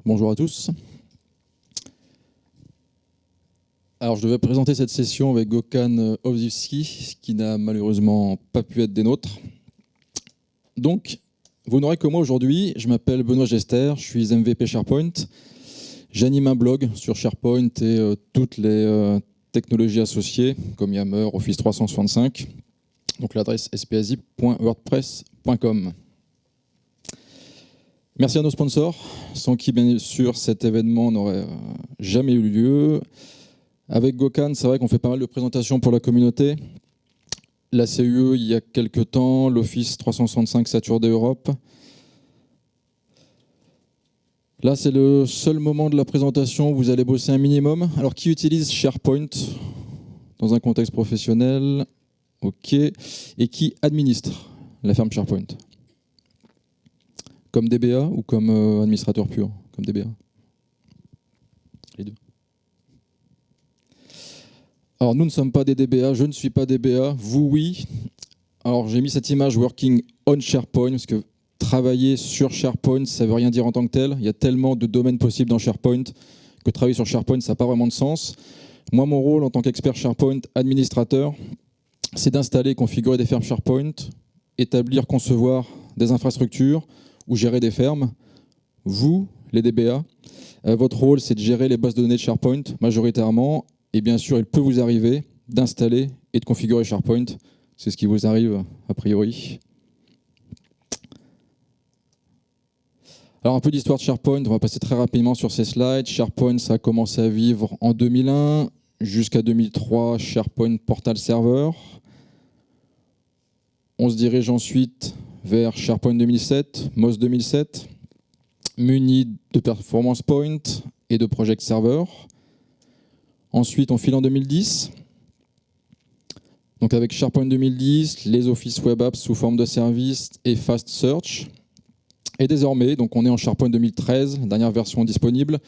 Bonjour à tous. Alors, je devais présenter cette session avec Gökhan Owsiewski, qui n'a malheureusement pas pu être des nôtres. Donc, vous n'aurez que moi aujourd'hui. Je m'appelle Benoît Gester, je suis MVP SharePoint. J'anime un blog sur SharePoint et toutes les technologies associées, comme Yammer, Office 365. Donc, l'adresse spasi.wordpress.com. Merci à nos sponsors, sans qui, bien sûr, cet événement n'aurait jamais eu lieu. Avec Gökhan, c'est vrai qu'on fait pas mal de présentations pour la communauté. La CUE, il y a quelques temps, l'Office 365 Saturday Europe. Là, c'est le seul moment de la présentation où vous allez bosser un minimum. Alors, qui utilise SharePoint dans un contexte professionnel? OK. Et qui administre la ferme SharePoint? Comme DBA ou comme administrateur pur? Comme DBA. Les deux. Alors, nous ne sommes pas des DBA, je ne suis pas DBA, vous oui. Alors, j'ai mis cette image working on SharePoint, parce que travailler sur SharePoint, ça ne veut rien dire en tant que tel. Il y a tellement de domaines possibles dans SharePoint que travailler sur SharePoint, ça n'a pas vraiment de sens. Moi, mon rôle en tant qu'expert SharePoint administrateur, c'est d'installer et configurer des fermes SharePoint, établir, concevoir des infrastructures ou gérer des fermes. Vous, les DBA, votre rôle, c'est de gérer les bases de données de SharePoint majoritairement. Et bien sûr, il peut vous arriver d'installer et de configurer SharePoint. C'est ce qui vous arrive a priori. Alors un peu d'histoire de SharePoint, on va passer très rapidement sur ces slides. SharePoint, ça a commencé à vivre en 2001 jusqu'à 2003, SharePoint Portal Server. On se dirige ensuite vers SharePoint 2007, MOS 2007, muni de Performance Point et de Project Server. Ensuite, on file en 2010. Donc avec SharePoint 2010, les Office Web Apps sous forme de services et Fast Search. Et désormais, donc on est en SharePoint 2013, dernière version disponible,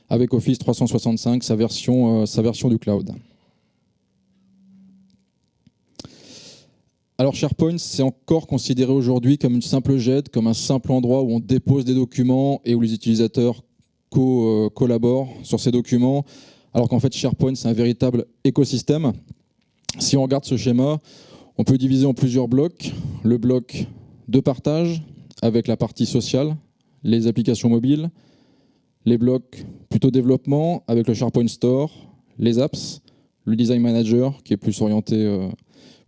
avec Office 365, sa version du cloud. Alors SharePoint, c'est encore considéré aujourd'hui comme une simple GED, comme un simple endroit où on dépose des documents et où les utilisateurs collaborent sur ces documents. Alors qu'en fait, SharePoint, c'est un véritable écosystème. Si on regarde ce schéma, on peut diviser en plusieurs blocs. Le bloc de partage, avec la partie sociale, les applications mobiles. Les blocs plutôt développement, avec le SharePoint Store, les apps. Le Design Manager, qui est plus orienté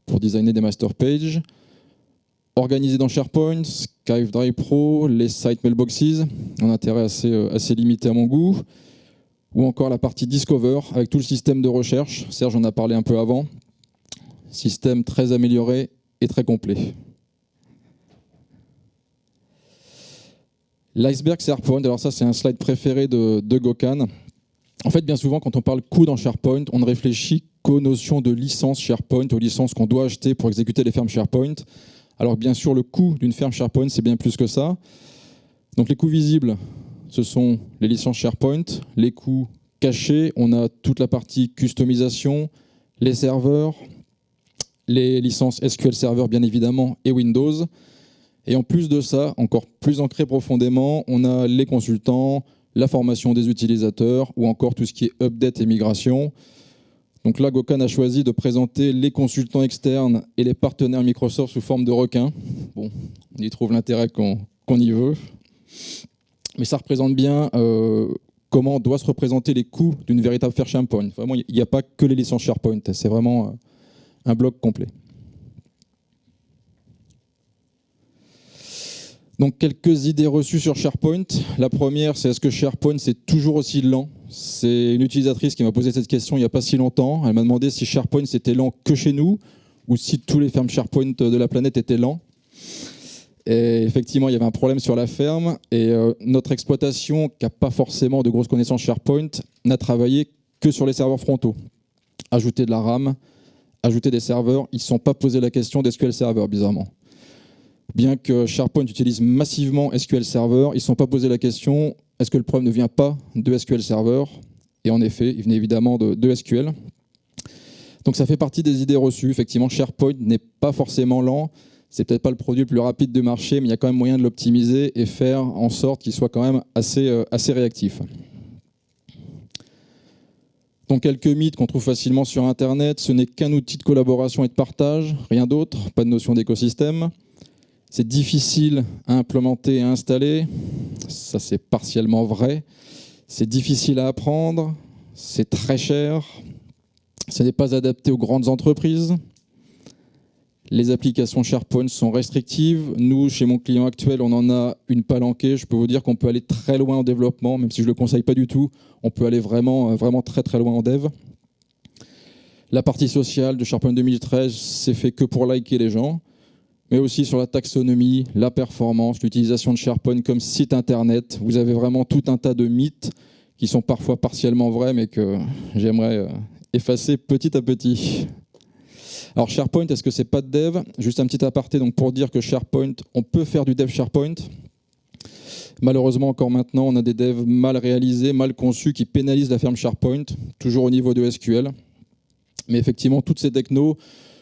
pour designer des master pages. Organisé dans SharePoint, Skype Drive Pro, les site mailboxes, un intérêt assez limité à mon goût. Ou encore la partie Discover, avec tout le système de recherche. Serge en a parlé un peu avant. Système très amélioré et très complet. L'iceberg SharePoint, alors ça c'est un slide préféré de Gökhan. En fait, bien souvent, quand on parle coût dans SharePoint, on ne réfléchit qu'aux notions de licence SharePoint, aux licences qu'on doit acheter pour exécuter les fermes SharePoint. Alors bien sûr, le coût d'une ferme SharePoint, c'est bien plus que ça. Donc les coûts visibles, ce sont les licences SharePoint. Les coûts cachés, on a toute la partie customisation, les serveurs, les licences SQL Server bien évidemment et Windows. Et en plus de ça, encore plus ancré profondément, on a les consultants, la formation des utilisateurs ou encore tout ce qui est update et migration. Donc là, Gökhan a choisi de présenter les consultants externes et les partenaires Microsoft sous forme de requins. Bon, on y trouve l'intérêt qu'on y veut. Mais ça représente bien comment doit se représenter les coûts d'une véritable ferme SharePoint. Vraiment, il n'y a pas que les licences SharePoint, c'est vraiment un bloc complet. Donc, quelques idées reçues sur SharePoint. La première, c'est est-ce que SharePoint, c'est toujours aussi lent? C'est une utilisatrice qui m'a posé cette question il n'y a pas si longtemps. Elle m'a demandé si SharePoint, c'était lent que chez nous ou si tous les fermes SharePoint de la planète étaient lents. Et effectivement, il y avait un problème sur la ferme et notre exploitation, qui n'a pas forcément de grosses connaissances SharePoint, n'a travaillé que sur les serveurs frontaux. Ajouter de la RAM, ajouter des serveurs, ils ne se sont pas posé la question d'SQL Server, bizarrement. Bien que SharePoint utilise massivement SQL Server, ils ne se sont pas posé la question est-ce que le problème ne vient pas de SQL Server? Et en effet, il venait évidemment de SQL. Donc ça fait partie des idées reçues. Effectivement, SharePoint n'est pas forcément lent. C'est peut-être pas le produit le plus rapide du marché, mais il y a quand même moyen de l'optimiser et faire en sorte qu'il soit quand même assez réactif. Donc quelques mythes qu'on trouve facilement sur Internet, ce n'est qu'un outil de collaboration et de partage, rien d'autre, pas de notion d'écosystème. C'est difficile à implémenter et à installer, ça c'est partiellement vrai. C'est difficile à apprendre, c'est très cher, ce n'est pas adapté aux grandes entreprises. Les applications SharePoint sont restrictives. Nous, chez mon client actuel, on en a une palanquée. Je peux vous dire qu'on peut aller très loin en développement, même si je ne le conseille pas du tout. On peut aller vraiment très très loin en dev. La partie sociale de SharePoint 2013, c'est fait que pour liker les gens, mais aussi sur la taxonomie, la performance, l'utilisation de SharePoint comme site internet. Vous avez vraiment tout un tas de mythes qui sont parfois partiellement vrais, mais que j'aimerais effacer petit à petit. Alors SharePoint, est-ce que c'est pas de dev? Juste un petit aparté donc pour dire que SharePoint, on peut faire du dev SharePoint. Malheureusement, encore maintenant, on a des devs mal réalisés, mal conçus, qui pénalisent la ferme SharePoint, toujours au niveau de SQL. Mais effectivement, toutes ces technos,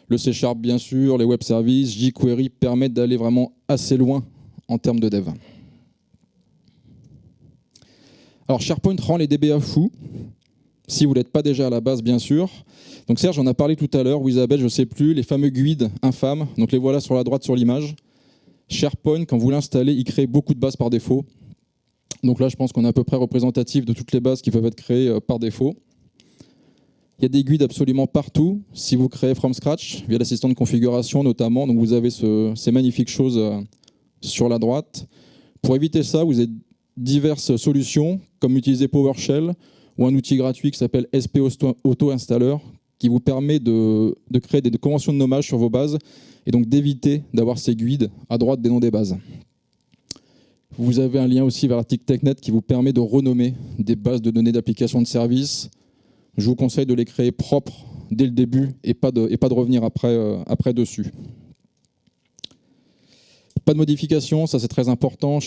le C# bien sûr, les web services, jQuery, permettent d'aller vraiment assez loin en termes de dev. Alors SharePoint rend les DBA fous, si vous n'êtes pas déjà à la base, bien sûr. Donc Serge en a parlé tout à l'heure, ou Isabelle, je ne sais plus, les fameux GUID infâmes. Donc les voilà sur la droite sur l'image. SharePoint, quand vous l'installez, il crée beaucoup de bases par défaut. Donc là, je pense qu'on est à peu près représentatif de toutes les bases qui peuvent être créées par défaut. Il y a des GUID absolument partout. Si vous créez from scratch, via l'assistant de configuration notamment, donc vous avez ces magnifiques choses sur la droite. Pour éviter ça, vous avez diverses solutions, comme utiliser PowerShell ou un outil gratuit qui s'appelle SP Auto Installer, qui vous permet de créer des conventions de nommage sur vos bases et donc d'éviter d'avoir ces GUID à droite des noms des bases. Vous avez un lien aussi vers l'article TechNet qui vous permet de renommer des bases de données d'applications de services. Je vous conseille de les créer propres dès le début et pas de revenir après dessus. Pas de modification, ça c'est très important.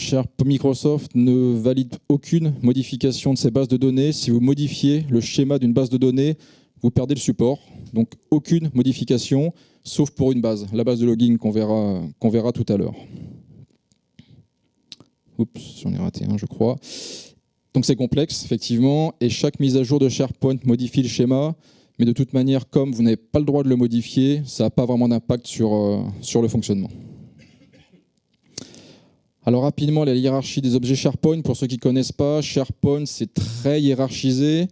Microsoft ne valide aucune modification de ces bases de données. Si vous modifiez le schéma d'une base de données, vous perdez le support. Donc aucune modification, sauf pour une base, la base de login qu'on verra tout à l'heure. Oups, j'en ai raté un, je crois. Donc c'est complexe, effectivement, et chaque mise à jour de SharePoint modifie le schéma, mais de toute manière, comme vous n'avez pas le droit de le modifier, ça n'a pas vraiment d'impact sur le fonctionnement. Alors rapidement, la hiérarchie des objets SharePoint, pour ceux qui ne connaissent pas, SharePoint c'est très hiérarchisé.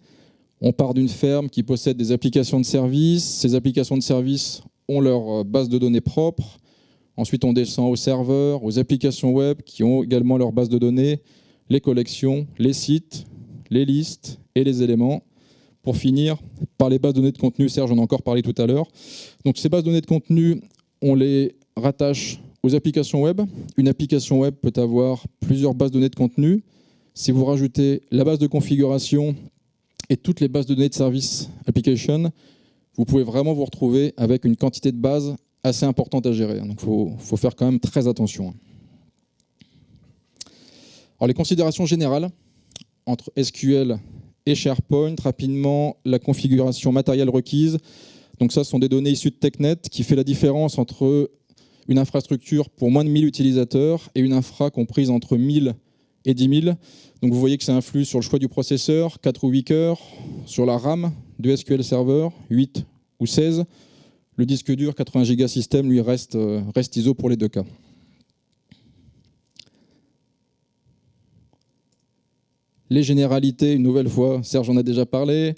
On part d'une ferme qui possède des applications de service. Ces applications de service ont leur base de données propre. Ensuite, on descend aux serveurs, aux applications web qui ont également leur base de données, les collections, les sites, les listes et les éléments. Pour finir, par les bases de données de contenu, Serge en a encore parlé tout à l'heure. Donc ces bases de données de contenu, on les rattache aux applications web. Une application web peut avoir plusieurs bases de données de contenu. Si vous rajoutez la base de configuration et toutes les bases de données de service application, vous pouvez vraiment vous retrouver avec une quantité de bases assez importante à gérer. Donc il faut faire quand même très attention. Alors les considérations générales entre SQL et SharePoint, rapidement, la configuration matérielle requise. Donc ça, ce sont des données issues de TechNet qui fait la différence entre une infrastructure pour moins de 1000 utilisateurs et une infra comprise entre 1000 et 10 000. Donc vous voyez que ça influe sur le choix du processeur, 4 ou 8 cœurs, sur la RAM de SQL Server, 8 ou 16. Le disque dur, 80 Go système, lui reste ISO pour les deux cas. Les généralités, une nouvelle fois, Serge en a déjà parlé.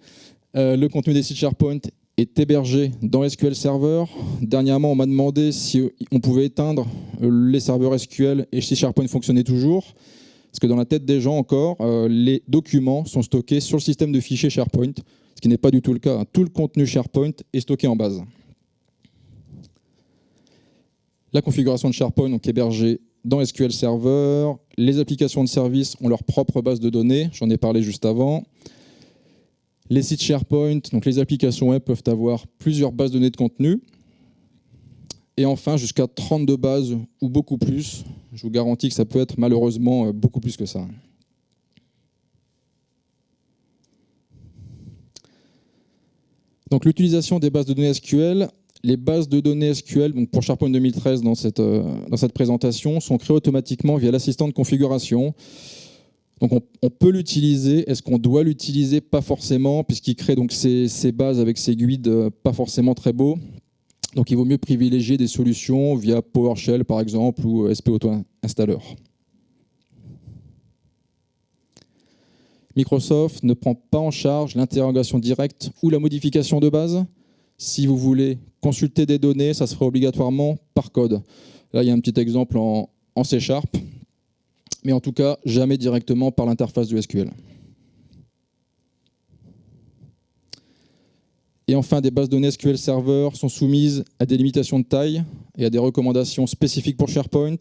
Le contenu des sites SharePoint est hébergé dans SQL Server. Dernièrement, on m'a demandé si on pouvait éteindre les serveurs SQL et si SharePoint fonctionnait toujours. Parce que dans la tête des gens encore, les documents sont stockés sur le système de fichiers SharePoint, ce qui n'est pas du tout le cas. Tout le contenu SharePoint est stocké en base. La configuration de SharePoint est hébergée dans SQL Server. Les applications de service ont leur propre base de données, j'en ai parlé juste avant. Les sites SharePoint, donc les applications web, peuvent avoir plusieurs bases de données de contenu. Et enfin, jusqu'à 32 bases ou beaucoup plus. Je vous garantis que ça peut être malheureusement beaucoup plus que ça. Donc l'utilisation des bases de données SQL, les bases de données SQL, donc pour SharePoint 2013 dans cette présentation, sont créées automatiquement via l'assistant de configuration. Donc on peut l'utiliser. Est-ce qu'on doit l'utiliser? Pas forcément, puisqu'il crée donc ces bases avec ces guides pas forcément très beaux. Donc il vaut mieux privilégier des solutions via PowerShell par exemple ou SP Auto Installer. Microsoft ne prend pas en charge l'interrogation directe ou la modification de base. Si vous voulez consulter des données, ça se fera obligatoirement par code. Là, il y a un petit exemple en C#, mais en tout cas, jamais directement par l'interface du SQL. Et enfin, des bases de données SQL Server sont soumises à des limitations de taille et à des recommandations spécifiques pour SharePoint.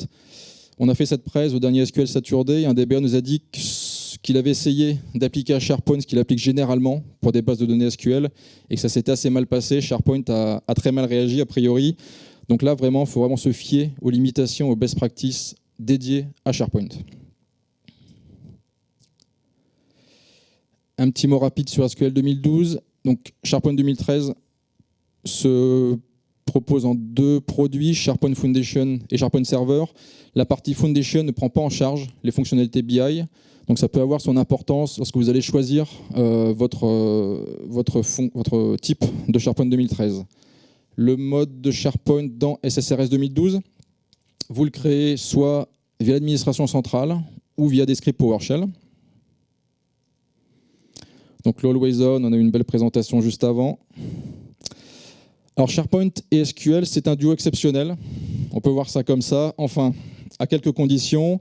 On a fait cette presse au dernier SQL Saturday et un DBA nous a dit qu'il avait essayé d'appliquer à SharePoint ce qu'il applique généralement pour des bases de données SQL et que ça s'était assez mal passé. SharePoint a très mal réagi a priori. Donc là, vraiment, il faut vraiment se fier aux limitations, aux best practices dédiées à SharePoint. Un petit mot rapide sur SQL 2012. Donc SharePoint 2013 se propose en deux produits, SharePoint Foundation et SharePoint Server. La partie Foundation ne prend pas en charge les fonctionnalités BI. Donc ça peut avoir son importance lorsque vous allez choisir votre type de SharePoint 2013. Le mode de SharePoint dans SSRS 2012, vous le créez soit via l'administration centrale ou via des scripts PowerShell. Donc l'Always On, on a eu une belle présentation juste avant. Alors SharePoint et SQL, c'est un duo exceptionnel. On peut voir ça comme ça. Enfin, à quelques conditions.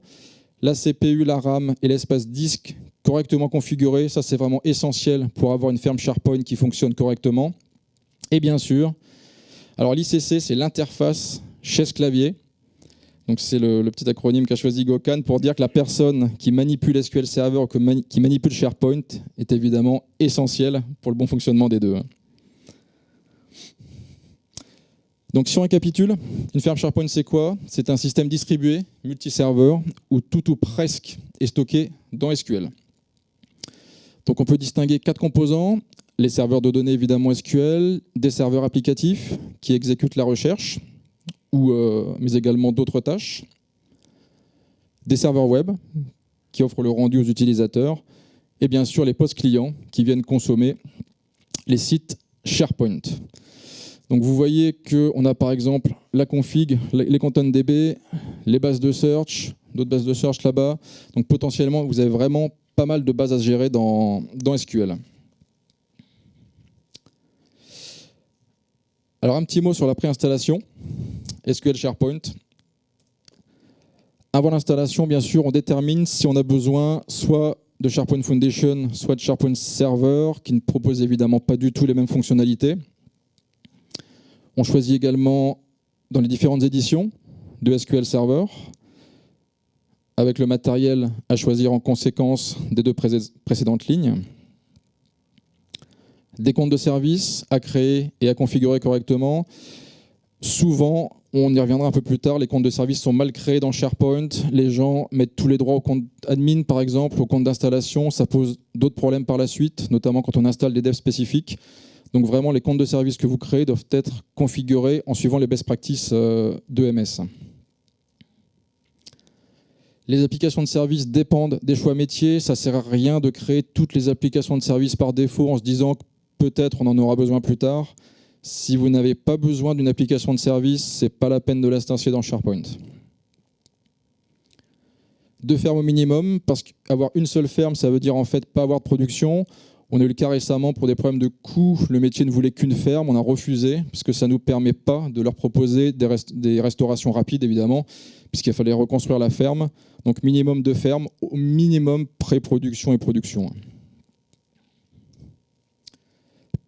La CPU, la RAM et l'espace disque correctement configurés, ça c'est vraiment essentiel pour avoir une ferme SharePoint qui fonctionne correctement. Et bien sûr, alors l'ICC c'est l'interface chaise-clavier. Donc c'est le petit acronyme qu'a choisi Gökhan pour dire que la personne qui manipule SQL Server ou qui manipule SharePoint est évidemment essentielle pour le bon fonctionnement des deux. Donc si on récapitule, une ferme SharePoint c'est quoi? C'est un système distribué, multi-serveur, où tout ou presque est stocké dans SQL. Donc on peut distinguer 4 composants, les serveurs de données évidemment SQL, des serveurs applicatifs qui exécutent la recherche, mais également d'autres tâches, des serveurs web qui offrent le rendu aux utilisateurs, et bien sûr les postes clients qui viennent consommer les sites SharePoint. Donc vous voyez qu'on a par exemple la config, les ContentDB, les bases de search, d'autres bases de search là-bas. Donc potentiellement, vous avez vraiment pas mal de bases à gérer dans SQL. Alors un petit mot sur la préinstallation, SQL SharePoint. Avant l'installation, bien sûr, on détermine si on a besoin soit de SharePoint Foundation, soit de SharePoint Server, qui ne propose évidemment pas du tout les mêmes fonctionnalités. On choisit également dans les différentes éditions de SQL Server, avec le matériel à choisir en conséquence des deux précédentes lignes. Des comptes de service à créer et à configurer correctement. Souvent, on y reviendra un peu plus tard, les comptes de service sont mal créés dans SharePoint. Les gens mettent tous les droits au compte admin, par exemple, au compte d'installation. Ça pose d'autres problèmes par la suite, notamment quand on installe des devs spécifiques. Donc vraiment, les comptes de service que vous créez doivent être configurés en suivant les best practices d'EMS. Les applications de service dépendent des choix métiers. Ça ne sert à rien de créer toutes les applications de service par défaut en se disant que peut-être on en aura besoin plus tard. Si vous n'avez pas besoin d'une application de service, ce n'est pas la peine de l'installer dans SharePoint. 2 fermes au minimum, parce qu'avoir une seule ferme, ça veut dire en fait pas avoir de production. On a eu le cas récemment pour des problèmes de coût. Le métier ne voulait qu'une ferme, on a refusé, parce que ça ne nous permet pas de leur proposer des restaurations rapides, évidemment, puisqu'il fallait reconstruire la ferme. Donc minimum 2 fermes, au minimum pré-production et production.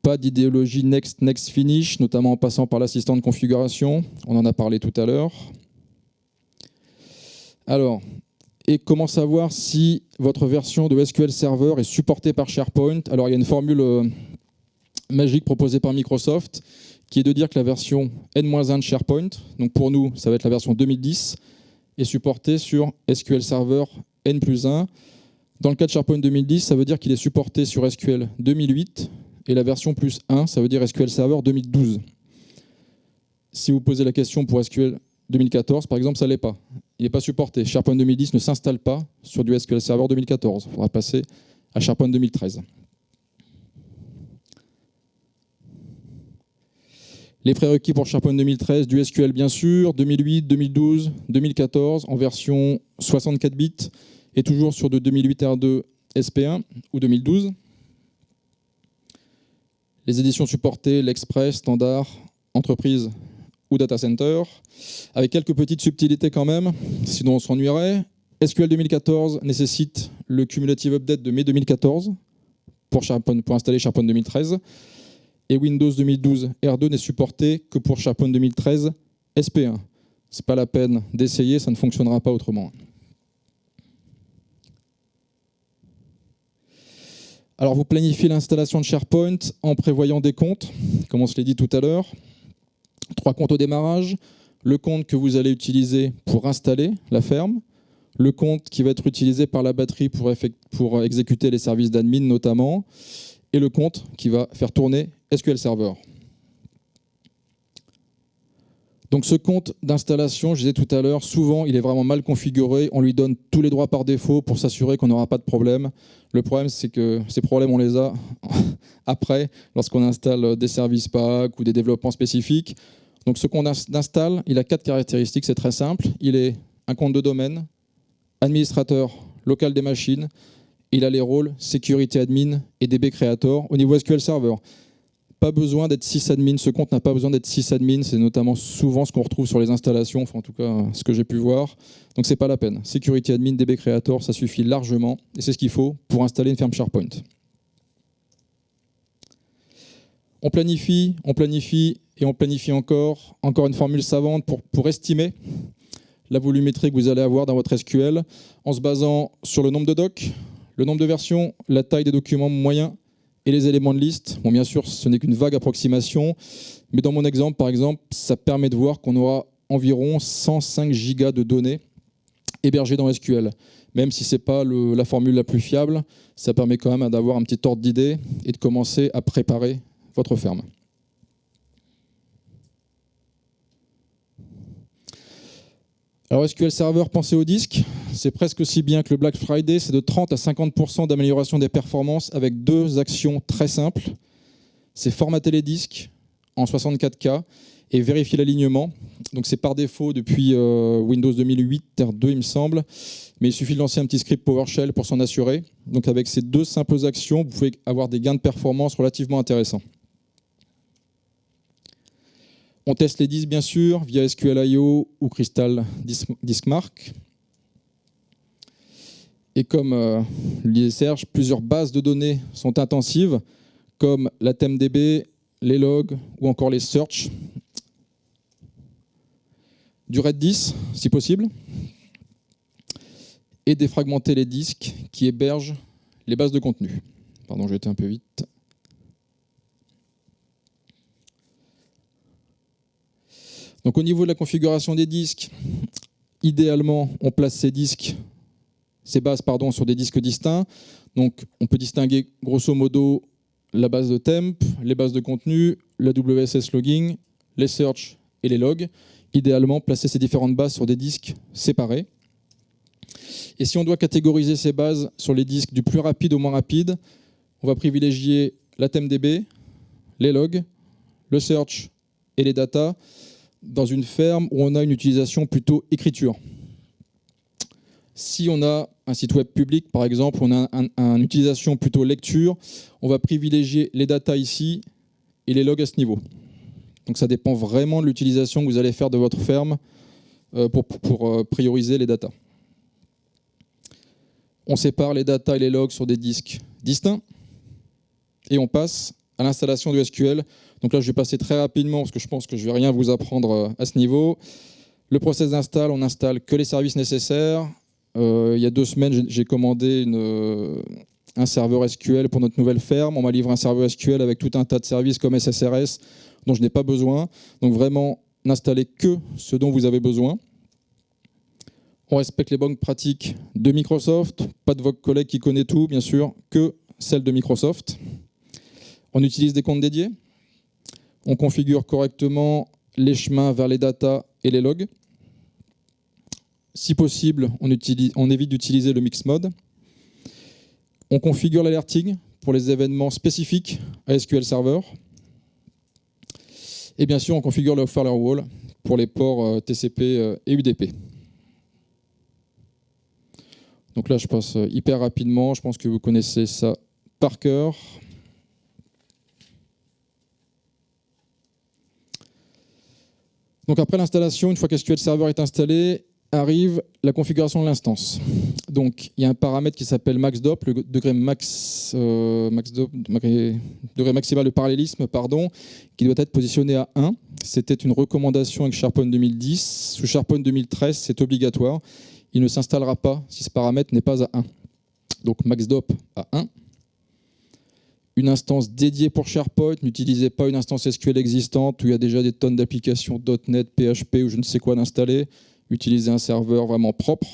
Pas d'idéologie next finish, notamment en passant par l'assistant de configuration. On en a parlé tout à l'heure. Alors, et comment savoir si votre version de SQL Server est supportée par SharePoint? Alors, il y a une formule magique proposée par Microsoft qui est de dire que la version N-1 de SharePoint, donc pour nous, ça va être la version 2010, est supportée sur SQL Server N+1. Dans le cas de SharePoint 2010, ça veut dire qu'il est supporté sur SQL 2008 et la version +1, ça veut dire SQL Server 2012. Si vous posez la question pour SQL 2014, par exemple, ça ne l'est pas. Il n'est pas supporté. SharePoint 2010 ne s'installe pas sur du SQL Server 2014. Il faudra passer à SharePoint 2013. Les prérequis pour SharePoint 2013, du SQL bien sûr, 2008, 2012, 2014 en version 64 bits et toujours sur de 2008 R2 SP1 ou 2012. Les éditions supportées, l'Express, Standard, Entreprise ou Data Center, avec quelques petites subtilités quand même, sinon on s'ennuierait. SQL 2014 nécessite le Cumulative Update de mai 2014 pour installer SharePoint 2013. Et Windows 2012 R2 n'est supporté que pour SharePoint 2013 SP1. Ce n'est pas la peine d'essayer, ça ne fonctionnera pas autrement. Alors vous planifiez l'installation de SharePoint en prévoyant des comptes, comme on se l'a dit tout à l'heure. 3 comptes au démarrage, le compte que vous allez utiliser pour installer la ferme, le compte qui va être utilisé par la batterie pour exécuter les services d'admin notamment, et le compte qui va faire tourner SQL Server. Donc ce compte d'installation, je disais tout à l'heure, souvent il est vraiment mal configuré, on lui donne tous les droits par défaut pour s'assurer qu'on n'aura pas de problème. Le problème c'est que ces problèmes on les a après, lorsqu'on installe des services PAC ou des développements spécifiques. Donc ce compte d'install, il a 4 caractéristiques, c'est très simple. Il est un compte de domaine, administrateur local des machines, il a les rôles Security Admin et DB Creator au niveau SQL Server. Pas besoin d'être sysadmin, ce compte n'a pas besoin d'être sysadmin, c'est notamment souvent ce qu'on retrouve sur les installations, enfin en tout cas ce que j'ai pu voir, donc c'est pas la peine. Security Admin, DB Creator, ça suffit largement, et c'est ce qu'il faut pour installer une ferme SharePoint. On planifie et on planifie encore une formule savante pour estimer la volumétrie que vous allez avoir dans votre SQL en se basant sur le nombre de docs, le nombre de versions, la taille des documents moyens et les éléments de liste. Bon, bien sûr, ce n'est qu'une vague approximation, mais dans mon exemple, par exemple, ça permet de voir qu'on aura environ 105 gigas de données hébergées dans SQL. Même si ce n'est pas la formule la plus fiable, ça permet quand même d'avoir un petit ordre d'idée et de commencer à préparer votre ferme. Alors SQL Server, pensez au disque, c'est presque aussi bien que le Black Friday, c'est de 30 à 50% d'amélioration des performances avec 2 actions très simples. C'est formater les disques en 64K et vérifier l'alignement. Donc c'est par défaut depuis Windows 2008, R2 il me semble, mais il suffit de lancer un petit script PowerShell pour s'en assurer. Donc avec ces 2 simples actions, vous pouvez avoir des gains de performance relativement intéressants. On teste les disques, bien sûr, via SQL.io ou Crystal Diskmark. Et comme le disait Serge, plusieurs bases de données sont intensives, comme la TemDB, les logs ou encore les search. Du Redis, si possible. Et défragmenter les disques qui hébergent les bases de contenu. Pardon, j'ai été un peu vite. Donc au niveau de la configuration des disques, idéalement, on place ces bases sur des disques distincts. Donc on peut distinguer grosso modo la base de temp, les bases de contenu, la WSS logging, les search et les logs. Idéalement, placer ces différentes bases sur des disques séparés. Et si on doit catégoriser ces bases sur les disques du plus rapide au moins rapide, on va privilégier la TemDB, les logs, le search et les data, dans une ferme où on a une utilisation plutôt écriture. Si on a un site web public, par exemple, on a une utilisation plutôt lecture, on va privilégier les data ici et les logs à ce niveau. Donc ça dépend vraiment de l'utilisation que vous allez faire de votre ferme pour prioriser les data. On sépare les data et les logs sur des disques distincts et on passe à l'installation du SQL. Donc là, je vais passer très rapidement parce que je pense que je ne vais rien vous apprendre à ce niveau. Le process d'install, on n'installe que les services nécessaires. Il y a 2 semaines, j'ai commandé un serveur SQL pour notre nouvelle ferme. On m'a livré un serveur SQL avec tout un tas de services comme SSRS dont je n'ai pas besoin. Donc vraiment, n'installez que ce dont vous avez besoin. On respecte les bonnes pratiques de Microsoft. Pas de votre collègue qui connaît tout, bien sûr, que celle de Microsoft. On utilise des comptes dédiés. On configure correctement les chemins vers les data et les logs. Si possible, on évite d'utiliser le mix mode. On configure l'alerting pour les événements spécifiques à SQL Server. Et bien sûr, on configure le firewall pour les ports TCP et UDP. Donc là, je passe hyper rapidement. Je pense que vous connaissez ça par cœur. Donc après l'installation, une fois qu'SQL Server est installé, arrive la configuration de l'instance. Donc il y a un paramètre qui s'appelle maxdop, le degré maximal de parallélisme, qui doit être positionné à 1. C'était une recommandation avec SharePoint 2010. Sous SharePoint 2013, c'est obligatoire. Il ne s'installera pas si ce paramètre n'est pas à 1. Donc maxdop à 1. Une instance dédiée pour SharePoint, n'utilisez pas une instance SQL existante où il y a déjà des tonnes d'applications .NET, PHP ou je ne sais quoi d'installer. Utilisez un serveur vraiment propre.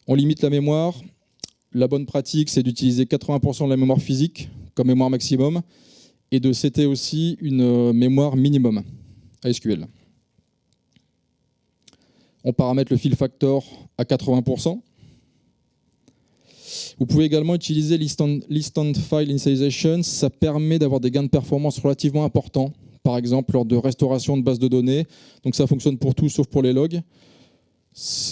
On limite la mémoire. La bonne pratique, c'est d'utiliser 80% de la mémoire physique comme mémoire maximum et de setter aussi une mémoire minimum à SQL. On paramètre le fill factor à 80%. Vous pouvez également utiliser l'Instant File Initialization. Ça permet d'avoir des gains de performance relativement importants, par exemple lors de restauration de bases de données. Donc ça fonctionne pour tout sauf pour les logs.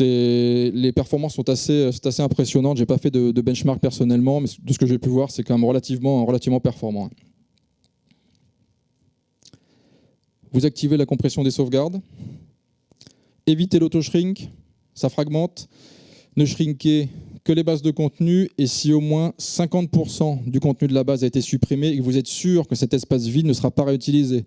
Les performances sont assez impressionnantes. Je n'ai pas fait de benchmark personnellement, mais de ce que j'ai pu voir, c'est quand même relativement performant. Vous activez la compression des sauvegardes. Évitez l'auto-shrink, ça fragmente. Ne shrinkez que les bases de contenu et si au moins 50% du contenu de la base a été supprimé et que vous êtes sûr que cet espace vide ne sera pas réutilisé.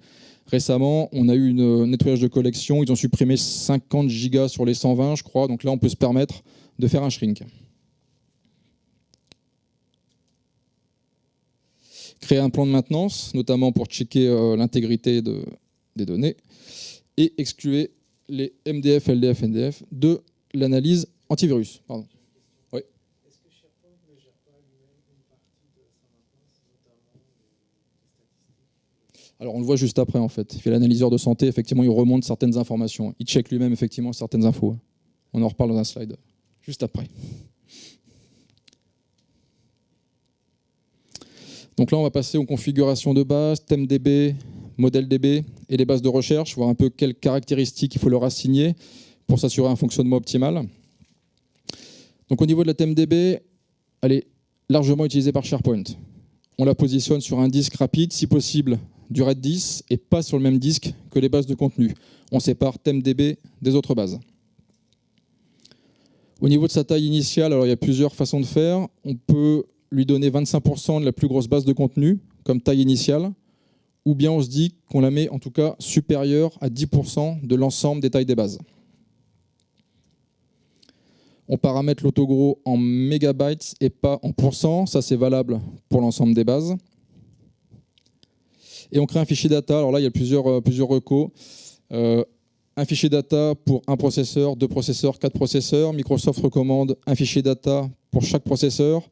Récemment, on a eu un nettoyage de collection, ils ont supprimé 50 gigas sur les 120, je crois, donc là on peut se permettre de faire un shrink. Créer un plan de maintenance, notamment pour checker l'intégrité des données, et excluer les MDF, LDF, NDF de l'analyse antivirus. Pardon. Oui. Est-ce que SharePoint ne gère pas lui-même une partie de sa maintenance, notamment les statistiques? Alors on le voit juste après en fait. Il fait l'analyseur de santé, effectivement il remonte certaines informations. Il check lui-même effectivement certaines infos. On en reparle dans un slide juste après. Donc là on va passer aux configurations de base, thème DB, modèle DB et les bases de recherche, voir un peu quelles caractéristiques il faut leur assigner pour s'assurer un fonctionnement optimal. Donc au niveau de la thème DB, elle est largement utilisée par SharePoint. On la positionne sur un disque rapide, si possible du RAID 10, et pas sur le même disque que les bases de contenu. On sépare thème DB des autres bases. Au niveau de sa taille initiale, alors il y a plusieurs façons de faire. On peut lui donner 25% de la plus grosse base de contenu comme taille initiale, ou bien on se dit qu'on la met en tout cas supérieure à 10% de l'ensemble des tailles des bases. On paramètre l'autogros en mégabytes et pas en pourcents, ça c'est valable pour l'ensemble des bases. Et on crée un fichier data, alors là il y a plusieurs recos. Un fichier data pour un processeur, 2 processeurs, 4 processeurs. Microsoft recommande un fichier data pour chaque processeur,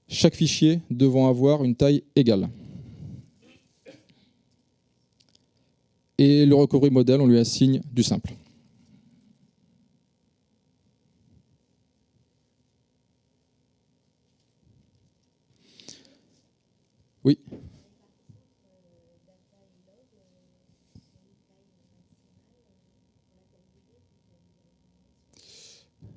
chaque fichier devant avoir une taille égale. Et le recovery model, on lui assigne du simple. Oui.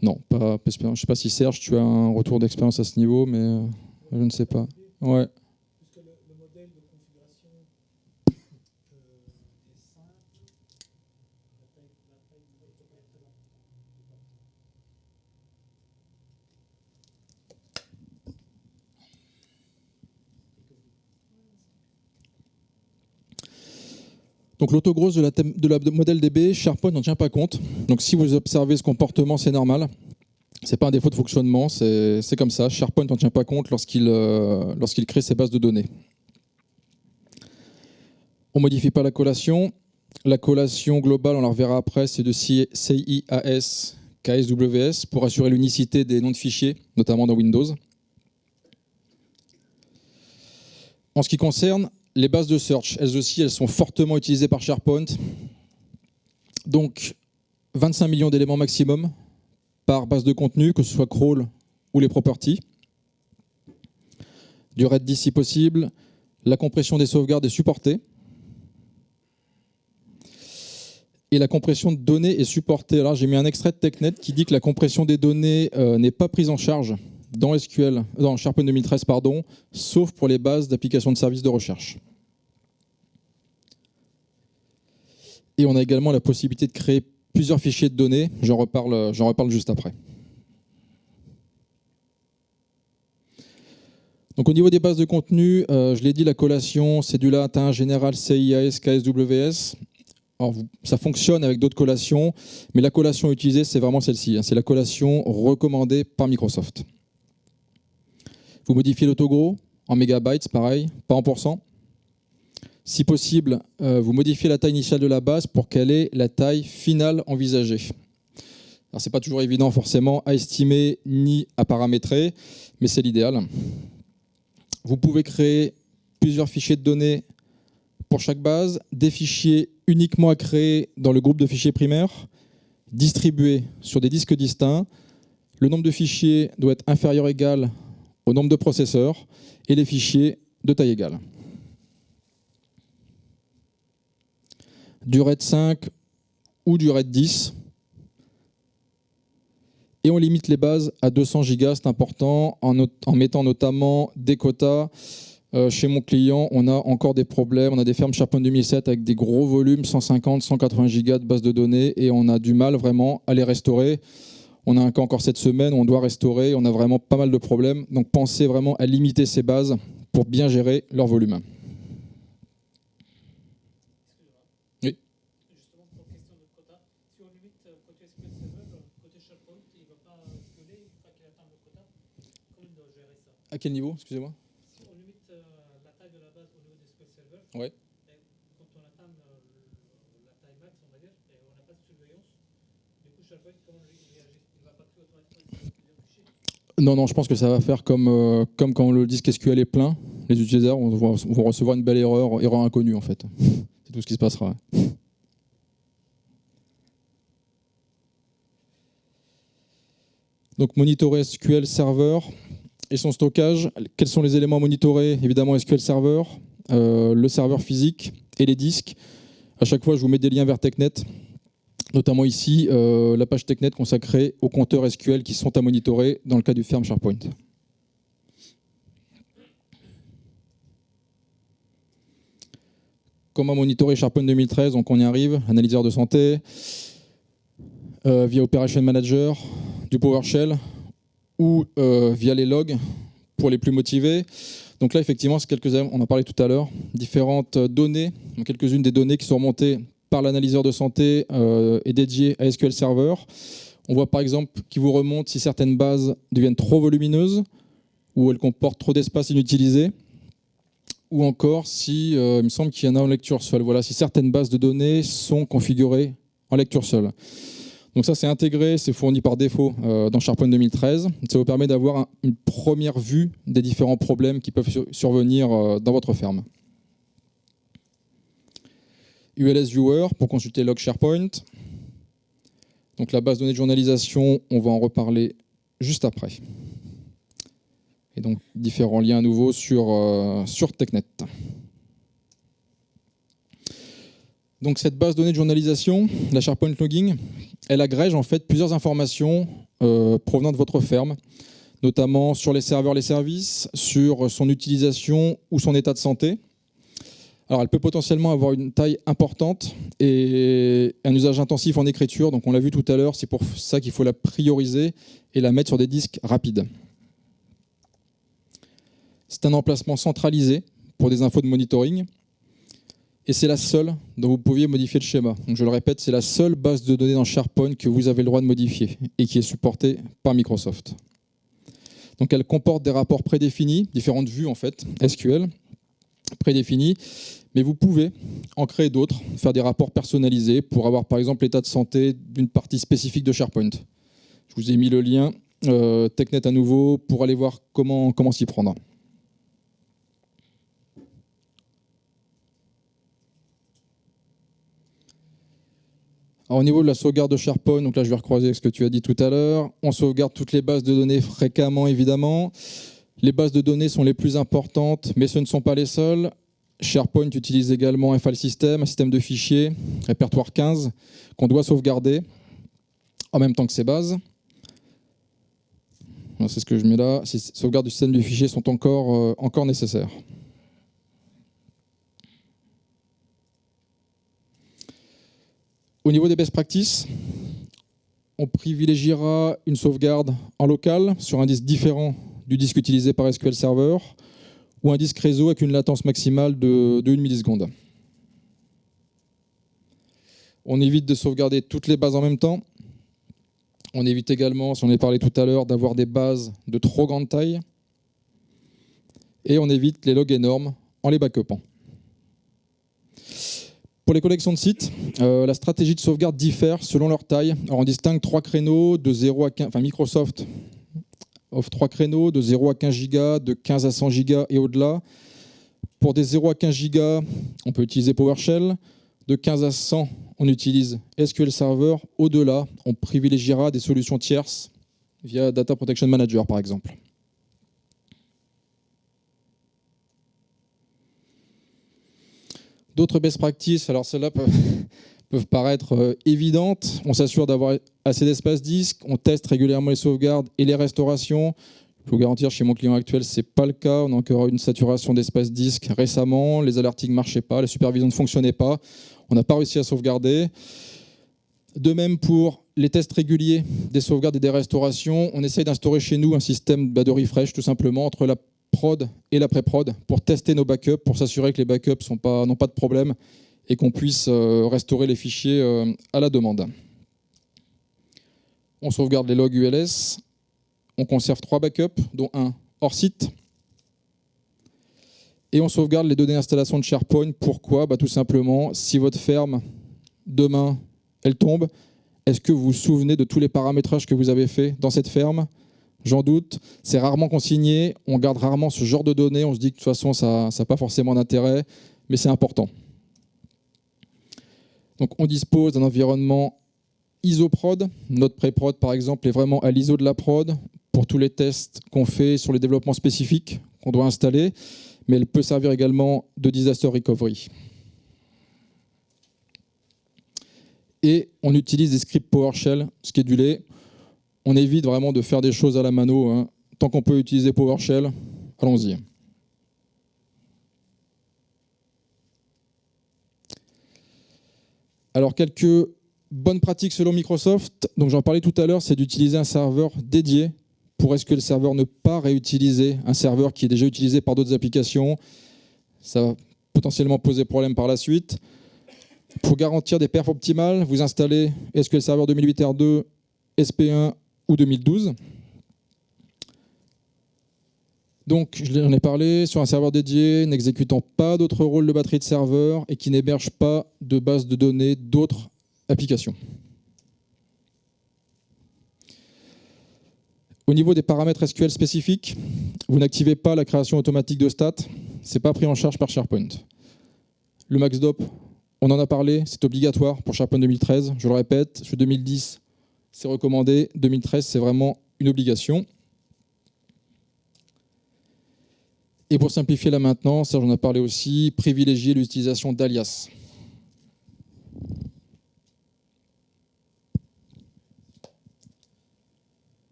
Non, pas. Je ne sais pas si Serge, tu as un retour d'expérience à ce niveau, mais je ne sais pas. Ouais. Puisque le modèle de configuration est simple, la taille Donc l'autogrosse de la modèle DB, SharePoint n'en tient pas compte. Donc si vous observez ce comportement, c'est normal. Ce n'est pas un défaut de fonctionnement, c'est comme ça. SharePoint n'en tient pas compte lorsqu'il crée ses bases de données. On ne modifie pas la collation. La collation globale, on la reverra après, c'est de CIAS, KSWS, pour assurer l'unicité des noms de fichiers, notamment dans Windows. En ce qui concerne Les bases de search, elles aussi, elles sont fortement utilisées par SharePoint. Donc, 25 millions d'éléments maximum par base de contenu, que ce soit crawl ou les properties. Du Redis si possible. La compression des sauvegardes est supportée. Et la compression de données est supportée. Alors, j'ai mis un extrait de TechNet qui dit que la compression des données n'est pas prise en charge dans SharePoint 2013, sauf pour les bases d'applications de services de recherche. Et on a également la possibilité de créer plusieurs fichiers de données. J'en reparle juste après. Donc au niveau des bases de contenu, je l'ai dit, la collation, c'est du latin général CIAS, KSWS. Alors, ça fonctionne avec d'autres collations, mais la collation utilisée, c'est vraiment celle-ci. C'est la collation recommandée par Microsoft. Vous modifiez l'autogros en mégabytes, pareil, pas en pourcents. Si possible, vous modifiez la taille initiale de la base pour qu'elle ait la taille finale envisagée. Alors, ce n'est pas toujours évident forcément à estimer ni à paramétrer, mais c'est l'idéal. Vous pouvez créer plusieurs fichiers de données pour chaque base, des fichiers uniquement à créer dans le groupe de fichiers primaires, distribués sur des disques distincts. Le nombre de fichiers doit être inférieur ou égal au nombre de processeurs et les fichiers de taille égale. Du RAID 5 ou du RAID 10. Et on limite les bases à 200 Go, c'est important, en mettant notamment des quotas. Chez mon client, on a encore des problèmes. On a des fermes SharePoint 2007 avec des gros volumes, 150, 180 Go de base de données, et on a du mal vraiment à les restaurer. On a un cas encore cette semaine où on doit restaurer. On a vraiment pas mal de problèmes. Donc pensez vraiment à limiter ces bases pour bien gérer leur volume. Oui. Justement, pour question de quota, si on limite côté SQL Server, côté SharePoint, il ne va pas scaler une fois qu'il atteint le quota. Comment il doit gérer ça? À quel niveau, excusez-moi? Si on limite la taille de la base au niveau de SQL Server, Ouais. quand on atteint la taille max, on va dire, et on n'a pas de surveillance, du coup, SharePoint, comment il réagit? Il ne va pas plus automatiquement plusieurs fichiers? Non, je pense que ça va faire comme quand le disque SQL est plein. Les utilisateurs vont recevoir une belle erreur inconnue en fait. C'est tout ce qui se passera. Donc monitorer SQL Server et son stockage. Quels sont les éléments à monitorer? Évidemment SQL Server, le serveur physique et les disques. À chaque fois, je vous mets des liens vers TechNet. Notamment ici, la page TechNet consacrée aux compteurs SQL qui sont à monitorer dans le cas du ferme SharePoint. Comment monitorer SharePoint 2013? Donc on y arrive, analyseur de santé, via Operation Manager, du PowerShell ou via les logs pour les plus motivés. Donc là, effectivement, on en parlait tout à l'heure, différentes données, quelques-unes des données qui sont remontées par l'analyseur de santé et dédiées à SQL Server. On voit par exemple qu'il vous remonte si certaines bases deviennent trop volumineuses ou elles comportent trop d'espace inutilisé, ou encore si, il me semble qu'il y en a en lecture seule. Voilà, si certaines bases de données sont configurées en lecture seule. Donc ça, c'est intégré, c'est fourni par défaut dans SharePoint 2013. Ça vous permet d'avoir une première vue des différents problèmes qui peuvent survenir dans votre ferme. ULS Viewer pour consulter log SharePoint. Donc la base de données de journalisation, on va en reparler juste après. Et donc différents liens à nouveau sur TechNet. Donc cette base de données de journalisation, la SharePoint Logging, elle agrège en fait plusieurs informations provenant de votre ferme, notamment sur les serveurs, les services, sur son utilisation ou son état de santé. Alors elle peut potentiellement avoir une taille importante et un usage intensif en écriture, donc on l'a vu tout à l'heure, c'est pour ça qu'il faut la prioriser et la mettre sur des disques rapides. C'est un emplacement centralisé pour des infos de monitoring. Et c'est la seule dont vous pouviez modifier le schéma. Donc je le répète, c'est la seule base de données dans SharePoint que vous avez le droit de modifier et qui est supportée par Microsoft. Donc elle comporte des rapports prédéfinis, différentes vues en fait, SQL, prédéfinis, mais vous pouvez en créer d'autres, faire des rapports personnalisés pour avoir par exemple l'état de santé d'une partie spécifique de SharePoint. Je vous ai mis le lien, TechNet à nouveau, pour aller voir comment s'y prendre. Alors, au niveau de la sauvegarde de SharePoint, donc là je vais recroiser ce que tu as dit tout à l'heure. On sauvegarde toutes les bases de données fréquemment, évidemment. Les bases de données sont les plus importantes, mais ce ne sont pas les seules. SharePoint utilise également un file system, un système de fichiers, répertoire 15, qu'on doit sauvegarder en même temps que ces bases. C'est ce que je mets là. Ces sauvegardes du système de fichiers sont encore nécessaires. Au niveau des best practices, on privilégiera une sauvegarde en local sur un disque différent du disque utilisé par SQL Server ou un disque réseau avec une latence maximale de 1 milliseconde. On évite de sauvegarder toutes les bases en même temps. On évite également, si on en a parlé tout à l'heure, d'avoir des bases de trop grande taille. Et on évite les logs énormes en les backupant. Pour les collections de sites, la stratégie de sauvegarde diffère selon leur taille. Alors on distingue 3 créneaux de 0 à 15, enfin Microsoft offre 3 créneaux de 0 à 15 Go, de 15 à 100 Go et au-delà. Pour des 0 à 15 Go, on peut utiliser PowerShell. De 15 à 100, on utilise SQL Server. Au-delà, on privilégiera des solutions tierces via Data Protection Manager, par exemple. D'autres best practices, alors celles-là peuvent paraître évidentes. On s'assure d'avoir assez d'espace disque, on teste régulièrement les sauvegardes et les restaurations. Je peux vous garantir, chez mon client actuel, ce n'est pas le cas. On a encore eu une saturation d'espace disque récemment. Les alertings ne marchaient pas, la supervision ne fonctionnait pas. On n'a pas réussi à sauvegarder. De même pour les tests réguliers des sauvegardes et des restaurations, on essaye d'instaurer chez nous un système de refresh tout simplement entre la prod et la pré-prod pour tester nos backups, pour s'assurer que les backups n'ont pas de problème et qu'on puisse restaurer les fichiers à la demande. On sauvegarde les logs ULS. On conserve 3 backups, dont un hors site. Et on sauvegarde les données d'installation de SharePoint. Pourquoi ? Tout simplement, si votre ferme, demain, elle tombe, est-ce que vous vous souvenez de tous les paramétrages que vous avez faits dans cette ferme ? J'en doute. C'est rarement consigné. On garde rarement ce genre de données. On se dit que de toute façon, ça n'a pas forcément d'intérêt, mais c'est important. Donc, on dispose d'un environnement ISO-prod. Notre pré-prod, par exemple, est vraiment à l'ISO de la prod pour tous les tests qu'on fait sur les développements spécifiques qu'on doit installer, mais elle peut servir également de disaster recovery. Et on utilise des scripts PowerShell schedulés. On évite vraiment de faire des choses à la mano, hein. Tant qu'on peut utiliser PowerShell, allons-y. Alors, quelques bonnes pratiques selon Microsoft. Donc, j'en parlais tout à l'heure, c'est d'utiliser un serveur dédié pour SQL Server, ne pas réutiliser un serveur qui est déjà utilisé par d'autres applications. Ça va potentiellement poser problème par la suite. Pour garantir des perfs optimales, vous installez SQL Server 2008 R2, SP1 ou 2012. Donc, j'en ai parlé, sur un serveur dédié, n'exécutant pas d'autres rôles de batterie de serveur et qui n'héberge pas de base de données d'autres applications. Au niveau des paramètres SQL spécifiques, vous n'activez pas la création automatique de stats. Ce n'est pas pris en charge par SharePoint. Le MaxDop, on en a parlé, c'est obligatoire pour SharePoint 2013. Je le répète, sur 2010, c'est recommandé. 2013, c'est vraiment une obligation. Et pour simplifier la maintenance, ça j'en ai parlé aussi, privilégier l'utilisation d'alias.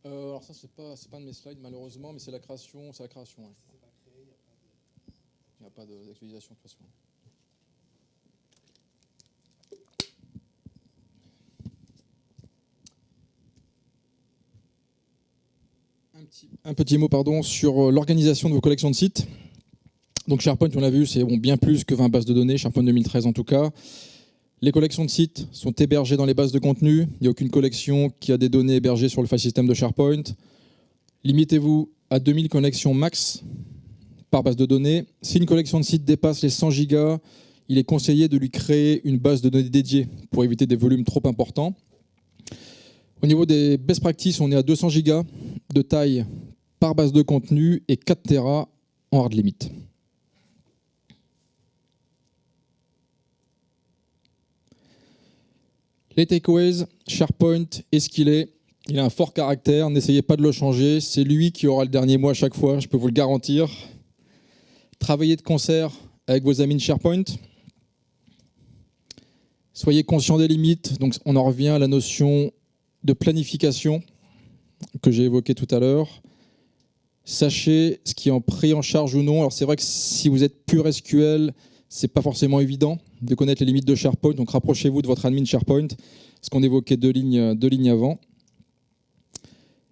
Alors ça, c'est pas un de mes slides malheureusement, mais c'est la création. Ouais, il n'y a pas d'actualisation de toute façon. Un petit mot sur l'organisation de vos collections de sites. Donc SharePoint, on l'a vu, c'est bien plus que 20 bases de données, SharePoint 2013 en tout cas. Les collections de sites sont hébergées dans les bases de contenu. Il n'y a aucune collection qui a des données hébergées sur le file system de SharePoint. Limitez-vous à 2000 connexions max par base de données. Si une collection de sites dépasse les 100 Go, il est conseillé de lui créer une base de données dédiée pour éviter des volumes trop importants. Au niveau des best practices, on est à 200 Go de taille par base de contenu et 4 Tera en hard limit. Les takeaways, SharePoint est ce qu'il est. Il a un fort caractère, n'essayez pas de le changer. C'est lui qui aura le dernier mot à chaque fois, je peux vous le garantir. Travaillez de concert avec vos amis de SharePoint. Soyez conscient des limites. Donc on en revient à la notion de planification que j'ai évoquée tout à l'heure. Sachez ce qui est pris en charge ou non. Alors c'est vrai que si vous êtes pur SQL, c'est pas forcément évident de connaître les limites de SharePoint. Donc rapprochez-vous de votre admin SharePoint, ce qu'on évoquait deux lignes avant.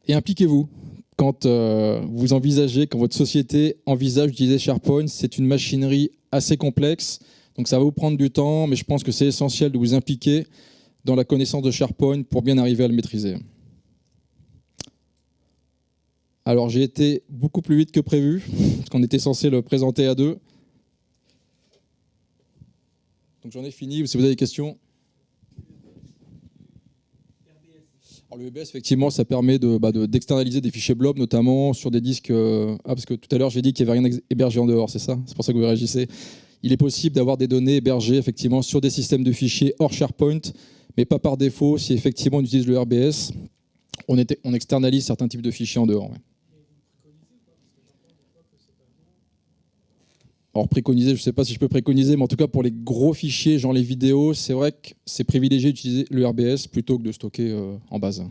Et impliquez-vous. Quand vous envisagez, quand votre société envisage d'utiliser SharePoint, c'est une machinerie assez complexe. Donc ça va vous prendre du temps, mais je pense que c'est essentiel de vous impliquer dans la connaissance de SharePoint pour bien arriver à le maîtriser. Alors j'ai été beaucoup plus vite que prévu, parce qu'on était censé le présenter à deux. Donc j'en ai fini, si vous avez des questions. Alors, le EBS, effectivement, ça permet d'externaliser des fichiers blob, notamment sur des disques... parce que tout à l'heure, j'ai dit qu'il n'y avait rien hébergé en dehors, c'est ça? C'est pour ça que vous réagissez. Il est possible d'avoir des données hébergées, effectivement, sur des systèmes de fichiers hors SharePoint, mais pas par défaut. Si effectivement on utilise le RBS, on externalise certains types de fichiers en dehors. Ouais. Alors préconiser, je ne sais pas si je peux préconiser, mais en tout cas pour les gros fichiers, genre les vidéos, c'est vrai que c'est privilégié d'utiliser le RBS plutôt que de stocker en base.